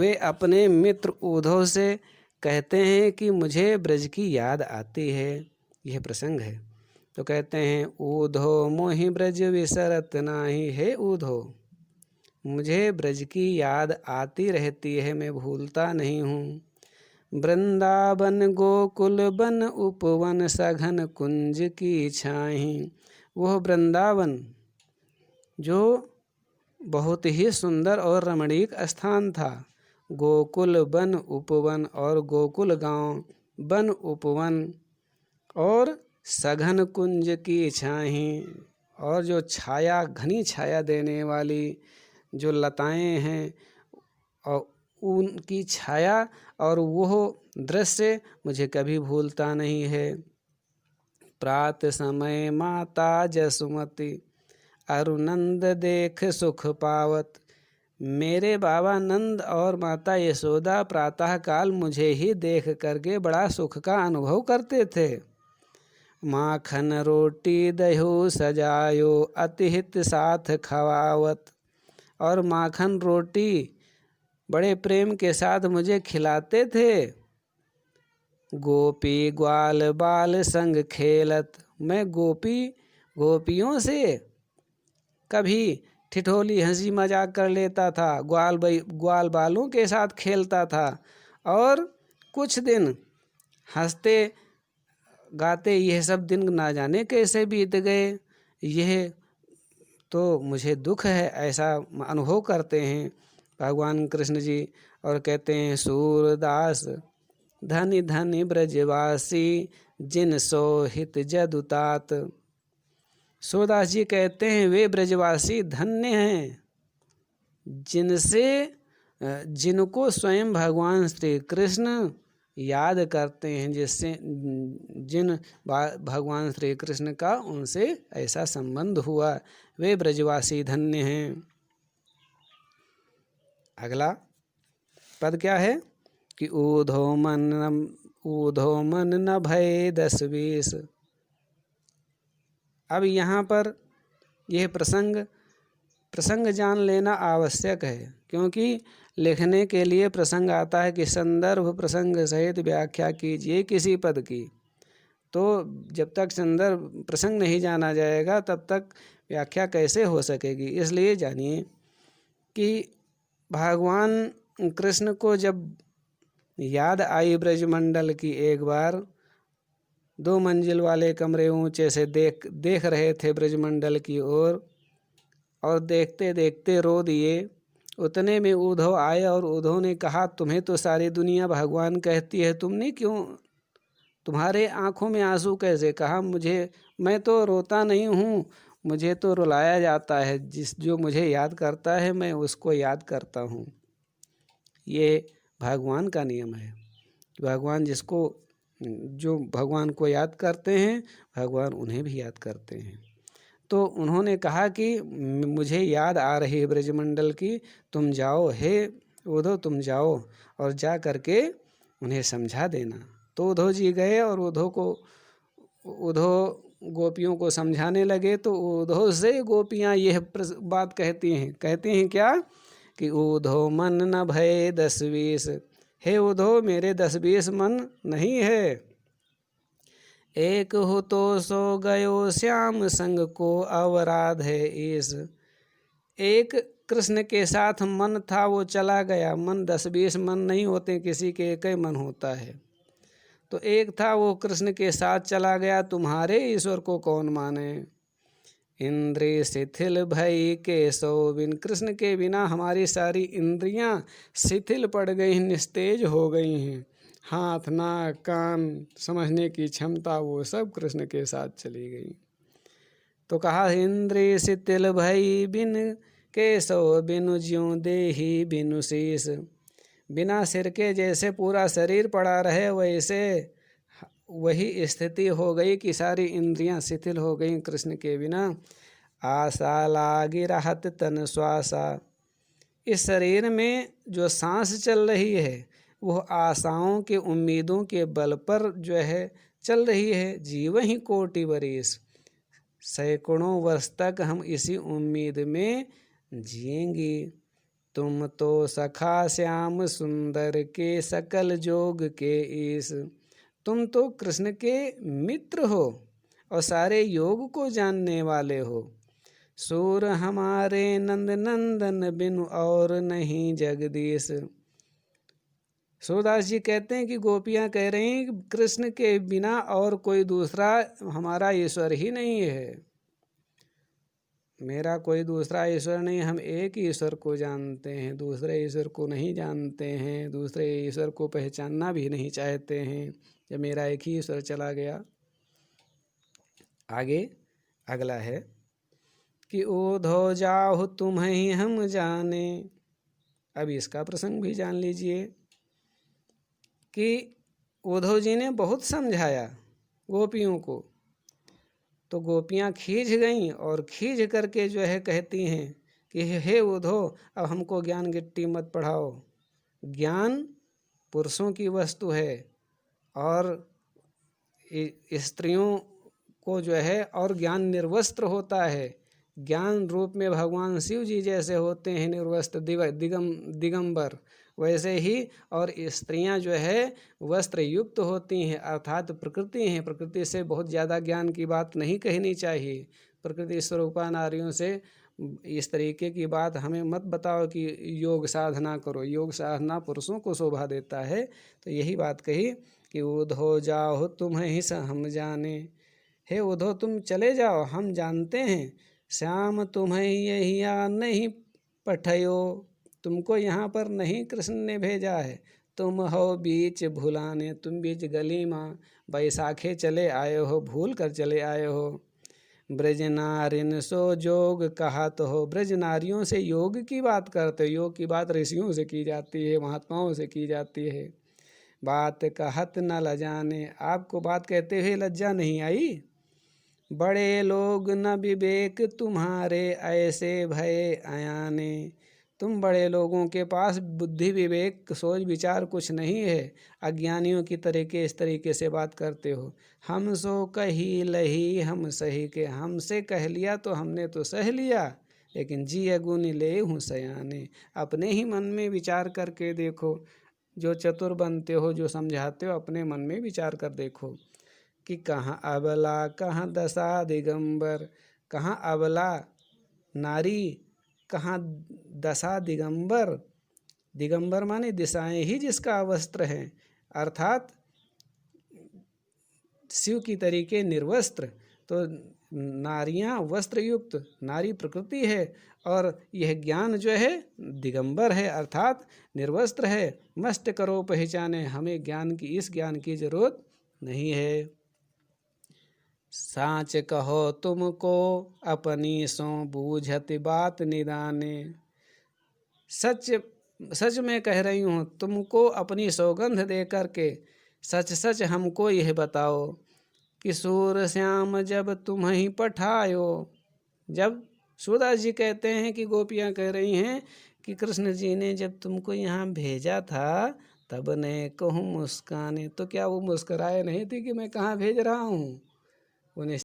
वे अपने मित्र उद्धव से कहते हैं कि मुझे ब्रज की याद आती है। यह प्रसंग है। तो कहते हैं, उद्धव मोहि ब्रज विसरत नाही। हे उद्धव, मुझे ब्रज की याद आती रहती है, मैं भूलता नहीं हूँ। वृंदावन गोकुल वन उपवन सघन कुंज की छाही। वह वृंदावन जो बहुत ही सुंदर और रमणीक स्थान था, गोकुल वन उपवन और गोकुल गांव, वन उपवन और सघन कुंज की छाही, और जो छाया, घनी छाया देने वाली जो लताएं हैं और उनकी छाया, और वह दृश्य मुझे कभी भूलता नहीं है। प्रात समय माता जसुमती अरुनंद देख सुख पावत। मेरे बाबा नंद और माता यशोदा प्रातः काल मुझे ही देख करके बड़ा सुख का अनुभव करते थे। माखन रोटी दही सजायो अतिहित साथ खवावत। और माखन रोटी बड़े प्रेम के साथ मुझे खिलाते थे। गोपी ग्वाल बाल संग खेलत। मैं गोपियों से कभी ठिठोली हंसी मजाक कर लेता था, ग्वाल बालों के साथ खेलता था, और कुछ दिन हंसते गाते यह सब दिन ना जाने कैसे बीत गए। यह तो मुझे दुख है, ऐसा अनुभव करते हैं भगवान कृष्ण जी। और कहते हैं, सूरदास धनी धनी ब्रजवासी जिन सोहित जदुतात। सूरदास जी कहते हैं, वे ब्रजवासी धन्य हैं जिनको स्वयं भगवान श्री कृष्ण याद करते हैं, जिन भगवान श्री कृष्ण का उनसे ऐसा संबंध हुआ, वे ब्रजवासी धन्य हैं। अगला पद क्या है कि ऊधो मन न भय 10-20। अब यहाँ पर यह प्रसंग जान लेना आवश्यक है, क्योंकि लिखने के लिए प्रसंग आता है कि संदर्भ प्रसंग सहित व्याख्या कीजिए किसी पद की। तो जब तक संदर्भ प्रसंग नहीं जाना जाएगा तब तक व्याख्या कैसे हो सकेगी। इसलिए जानिए कि भगवान कृष्ण को जब याद आई ब्रजमंडल की, एक बार 2 मंजिल वाले कमरे ऊंचे से देख रहे थे ब्रजमंडल की ओर, और देखते देखते रो दिए। उतने में उद्धव आए और उद्धव ने कहा, तुम्हें तो सारी दुनिया भगवान कहती है, तुमने क्यों, तुम्हारे आंखों में आंसू कैसे? कहा, मैं तो रोता नहीं हूँ, मुझे तो रुलाया जाता है। जो मुझे याद करता है मैं उसको याद करता हूँ। ये भगवान का नियम है। जो भगवान को याद करते हैं, भगवान उन्हें भी याद करते हैं। तो उन्होंने कहा कि मुझे याद आ रही है ब्रजमंडल की, तुम जाओ, हे उद्धव तुम जाओ और जा करके उन्हें समझा देना। तो उद्धव जी गए और उद्धव गोपियों को समझाने लगे। तो उद्धव से गोपियाँ यह बात कहती हैं क्या कि उद्धव मन न भय 10-20। हे उद्धव, मेरे 10-20 मन नहीं है। एक हो तो सो गयो श्याम संग को अवराध है ईस। एक कृष्ण के साथ मन था, वो चला गया। मन 10-20 मन नहीं होते, किसी के एक ही मन होता है। तो एक था, वो कृष्ण के साथ चला गया। तुम्हारे ईश्वर को कौन माने। इंद्रिय शिथिल भई केशव बिन। कृष्ण के बिना हमारी सारी इंद्रियां शिथिल पड़ गई, निस्तेज हो गई हैं। हाथ, नाक, कान, समझने की क्षमता, वो सब कृष्ण के साथ चली गई। तो कहा, इंद्रिय शिथिल भई बिन केशव बिनु ज्यों देहि बिनु शीस। बिना सिर के जैसे पूरा शरीर पड़ा रहे, वैसे वही स्थिति हो गई कि सारी इंद्रियां शिथिल हो गई कृष्ण के बिना। आशा लागी रहत तन श्वासा। इस शरीर में जो सांस चल रही है, वह आशाओं के, उम्मीदों के बल पर जो है चल रही है। जीव ही कोटि बरिस। सैकड़ों वर्ष तक हम इसी उम्मीद में जिएंगे। तुम तो सखा श्याम सुंदर के सकल जोग के ईश। तुम तो कृष्ण के मित्र हो और सारे योग को जानने वाले हो। सूर हमारे नंद नंदन बिनु और नहीं जगदीश। सूरदास जी कहते हैं कि गोपियां कह रही हैं कि कृष्ण के बिना और कोई दूसरा हमारा ईश्वर ही नहीं है, मेरा कोई दूसरा ईश्वर नहीं, हम एक ही ईश्वर को जानते हैं, दूसरे ईश्वर को नहीं जानते हैं, दूसरे ईश्वर को पहचानना भी नहीं चाहते हैं, जब मेरा एक ही ईश्वर चला गया। आगे अगला है कि ओधो जाहु तुम्हें हम जाने। अब इसका प्रसंग भी जान लीजिए कि उद्धव जी ने बहुत समझाया गोपियों को, तो गोपियाँ खींच गईं और खींच करके जो है कहती हैं कि हे उद्धव, अब हमको ज्ञान गिट्टी मत पढ़ाओ। ज्ञान पुरुषों की वस्तु है और स्त्रियों को जो है और ज्ञान निर्वस्त्र होता है। ज्ञान रूप में भगवान शिव जी जैसे होते हैं निर्वस्त्र दिगंबर, वैसे ही और स्त्रियां जो है वस्त्र युक्त होती हैं, अर्थात प्रकृति हैं। प्रकृति से बहुत ज़्यादा ज्ञान की बात नहीं कहनी चाहिए। प्रकृति स्वरूपा नारियों से इस तरीके की बात हमें मत बताओ कि योग साधना करो, योग साधना पुरुषों को शोभा देता है। तो यही बात कही कि उद्धव जाओ तुम्हें ही हम जाने। हे उद्धव तुम चले जाओ, हम जानते हैं। श्याम तुम्हें यही नहीं पठयो, तुमको यहाँ पर नहीं कृष्ण ने भेजा है, तुम हो बीच भुलाने, तुम बीच गली में बैसाखे चले आए हो, भूल कर चले आए हो। ब्रज नारिन सो जोग कहा तो हो, ब्रज नारियों से योग की बात करते हो। योग की बात ऋषियों से की जाती है, महात्माओं से की जाती है। बात कहत न लजाने, आपको बात कहते हुए लज्जा नहीं आई। बड़े लोग न विवेक तुम्हारे ऐसे भय अयाने, तुम बड़े लोगों के पास बुद्धि विवेक सोच विचार कुछ नहीं है, अज्ञानियों की तरीके इस तरीके से बात करते हो। हम सो कही लही हम सही के, हमसे कह लिया तो हमने तो सह लिया, लेकिन जी अगुन ले हूँ सयाने। अपने ही मन में विचार करके देखो, जो चतुर बनते हो, जो समझाते हो, अपने मन में विचार कर देखो कि कहाँ अबला कहाँ दशा दिगंबर, कहाँ अबला नारी कहाँ दशा दिगंबर। दिगंबर माने दिशाएं ही जिसका वस्त्र है, अर्थात शिव की तरीके निर्वस्त्र। तो नारियां वस्त्र युक्त, नारी प्रकृति है और यह ज्ञान जो है दिगंबर है, अर्थात निर्वस्त्र है। मस्त करो पहचाने, हमें ज्ञान की इस ज्ञान की जरूरत नहीं है। साँच कहो तुमको अपनी सो बूझत बात निदाने, सच सच में कह रही हूँ तुमको अपनी सौगंध दे करके, सच सच हमको यह बताओ कि सूर श्याम जब तुम ही पठायो। जब सूरदास जी कहते हैं कि गोपियाँ कह रही हैं कि कृष्ण जी ने जब तुमको यहाँ भेजा था तब ने कहूँ मुस्काने, तो क्या वो मुस्कराए नहीं थी कि मैं कहाँ भेज रहा हूँ। उन्हें